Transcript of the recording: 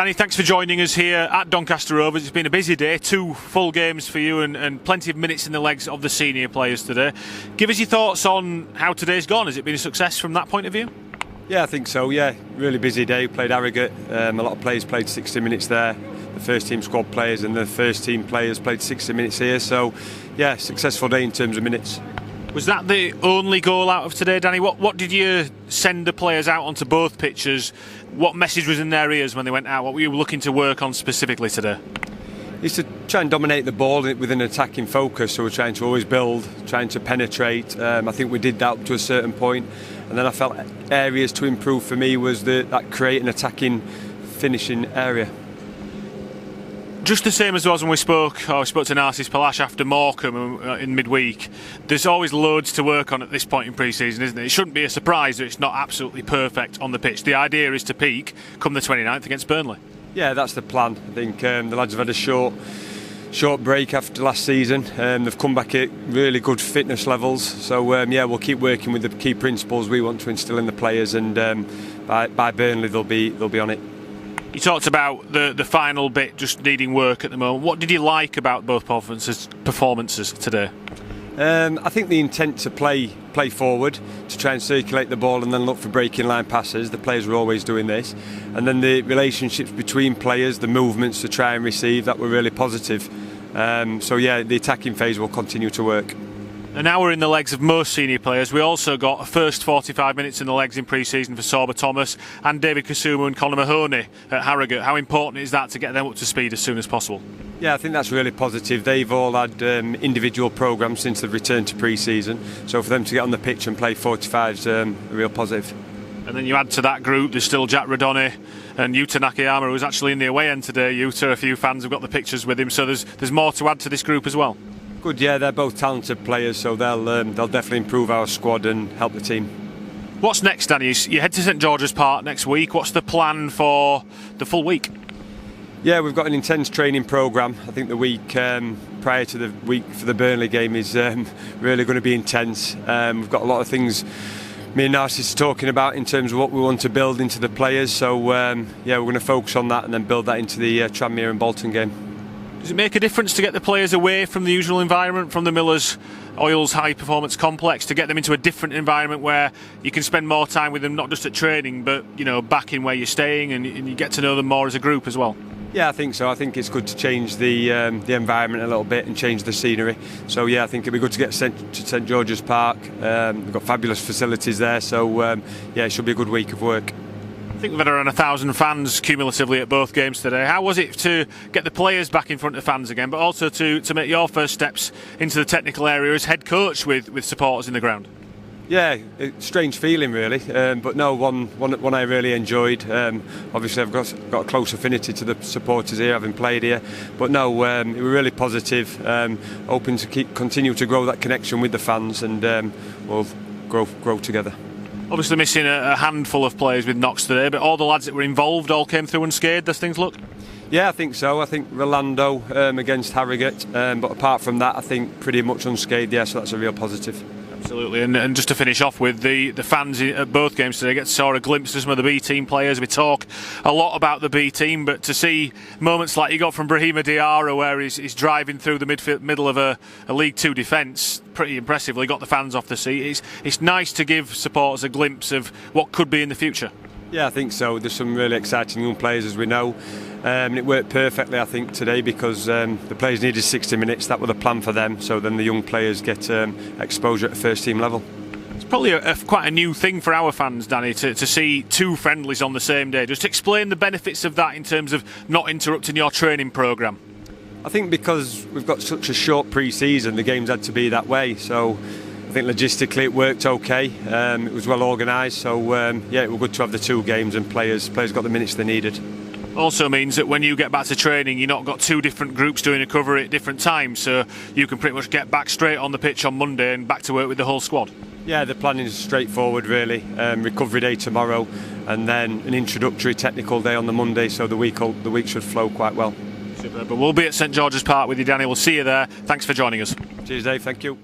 Danny, thanks for joining us here at Doncaster Rovers. It's been a busy day, 2 full games for you and plenty of minutes in the legs of the senior players today. Give us your thoughts on how today's gone. Has it been a success from that point of view? Yeah, I think so, yeah. Really busy day. Played Harrogate. A lot of players played 60 minutes there. The first team squad players and the first team players played 60 minutes here. So, yeah, successful day in terms of minutes. Was that the only goal out of today, Danny? What did you send the players out onto both pitches? What message was in their ears when they went out? What were you looking to work on specifically today? It's to try and dominate the ball with an attacking focus. So we're trying to always build, trying to penetrate. I think we did that up to a certain point. And then I felt areas to improve for me was that creating, attacking, finishing area. Just the same as when we spoke to Narcis Palash after Morecambe in midweek. There's always loads to work on at this point in pre-season, isn't it? It shouldn't be a surprise that it's not absolutely perfect on the pitch. The idea is to peak come the 29th against Burnley. Yeah, that's the plan. I think the lads have had a short break after last season. They've come back at really good fitness levels. So yeah, we'll keep working with the key principles we want to instil in the players, and by Burnley they'll be on it. You talked about the final bit just needing work at the moment. What did you like about both performances today? I think the intent to play forward, to try and circulate the ball and then look for breaking line passes. The players were always doing this. And then the relationships between players, the movements to try and receive, that were really positive. So yeah, the attacking phase will continue to work. An hour in the legs of most senior players. We also got a first 45 minutes in the legs in pre-season for Sorba Thomas and David Kasumu and Conor Mahoney at Harrogate. How important is that to get them up to speed as soon as possible? Yeah, I think that's really positive. They've all had individual programmes since they've returned to pre-season. So for them to get on the pitch and play 45 is a real positive. And then you add to that group, there's still Jack Radoni and Yuta Nakayama, who's actually in the away end today. Yuta, a few fans have got the pictures with him, so there's more to add to this group as well. Good, yeah, they're both talented players, so they'll definitely improve our squad and help the team. What's next, Danny? You head to St George's Park next week. What's the plan for the full week? Yeah, we've got an intense training programme. I think the week prior to the week for the Burnley game is really going to be intense. We've got a lot of things me and Narcis are talking about in terms of what we want to build into the players. So yeah, we're going to focus on that and then build that into the Tranmere and Bolton game. Does it make a difference to get the players away from the usual environment, from the Miller's Oils High Performance Complex, to get them into a different environment where you can spend more time with them, not just at training, but back in where you're staying, and you get to know them more as a group as well? Yeah, I think so. I think it's good to change the environment a little bit and change the scenery. So yeah, I think it'd be good to get sent to St George's Park. We've got fabulous facilities there, so yeah, it should be a good week of work. I think we've had around 1,000 fans cumulatively at both games today. How was it to get the players back in front of fans again, but also to make your first steps into the technical area as head coach with supporters in the ground? Yeah, strange feeling really, but no, one I really enjoyed. Obviously I've got a close affinity to the supporters here, having played here, but no, we were really positive, hoping to continue to grow that connection with the fans, and we'll grow together. Obviously missing a handful of players with knocks today, but all the lads that were involved all came through unscathed as things look? Yeah, I think so. I think Rolando against Harrogate, but apart from that, I think pretty much unscathed, yeah, so that's a real positive. Absolutely, and just to finish off with the fans at both games today, saw a glimpse of some of the B team players. We talk a lot about the B team, but to see moments like you got from Brahima Diarra, where he's driving through the middle of a League Two defence, pretty impressively got the fans off the seat. It's nice to give supporters a glimpse of what could be in the future. Yeah, I think so. There's some really exciting young players, as we know. It worked perfectly, I think, today, because the players needed 60 minutes. That was the plan for them, so then the young players get exposure at the first team level. It's probably quite a new thing for our fans, Danny, to see 2 friendlies on the same day. Just explain the benefits of that in terms of not interrupting your training programme. I think because we've got such a short pre-season, the games had to be that way, so I think logistically it worked okay. It was well organised, so yeah, it was good to have the 2 games, and players got the minutes they needed. Also means that when you get back to training, you've not got 2 different groups doing a cover at different times, so you can pretty much get back straight on the pitch on Monday and back to work with the whole squad. Yeah, the planning is straightforward really. Recovery day tomorrow, and then an introductory technical day on the Monday, so the week should flow quite well. Super, but we'll be at St George's Park with you, Danny. We'll see you there. Thanks for joining us. Cheers, Dave. Thank you.